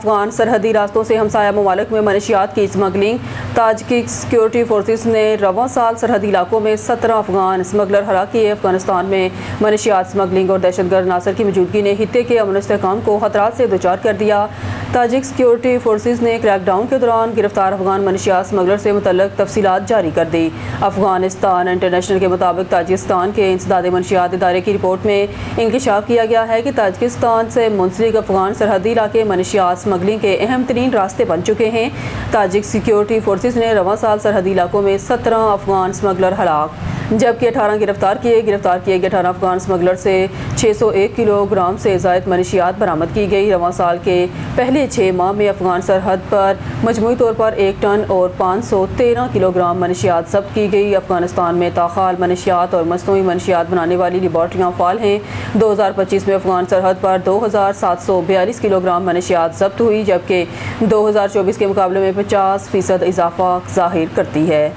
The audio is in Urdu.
افغان سرحدی راستوں سے ہمسایہ ممالک میں منشیات کی اسمگلنگ۔ تاجک سیکورٹی فورسز نے رواں سال سرحدی علاقوں میں 17 افغان اسمگلر ہلاک کیے۔ افغانستان میں منشیات اسمگلنگ اور دہشت گرد عناصر کی موجودگی نے خطے کے امن و استحکام کو خطرات سے دوچار کر دیا۔ تاجک سیکورٹی فورسز نے کریک ڈاؤن کے دوران گرفتار افغان منشیات اسمگلر سے متعلق تفصیلات جاری کر دی۔ افغانستان انٹرنیشنل کے مطابق تاجکستان کے انسداد منشیات ادارے کی رپورٹ میں انکشاف کیا گیا ہے کہ تاجکستان سے منسلک افغان سرحدی علاقے منشیات اسمگلنگ کے اہم ترین راستے بن چکے ہیں۔ تاجک سیکورٹی فورسز نے رواں سال سرحدی علاقوں میں 17 افغان اسمگلر ہلاک جبکہ 18 گرفتار کیے گئے 18 افغان اسمگلر سے 601 کلو گرام سے زائد منشیات برآمد کی گئی۔ رواں سال کے پہلے 6 ماہ میں افغان سرحد پر مجموعی طور پر 1 ٹن اور 513 کلو گرام منشیات ضبط کی گئی۔ افغانستان میں تاحال منشیات اور مصنوعی منشیات بنانے والی لیبارٹریاں فعال ہیں۔ 2025 میں افغان سرحد پر 2742 کلو گرام منشیات ضبط ہوئی جبکہ 2024 کے مقابلے میں 50% اضافہ ظاہر کرتی ہے۔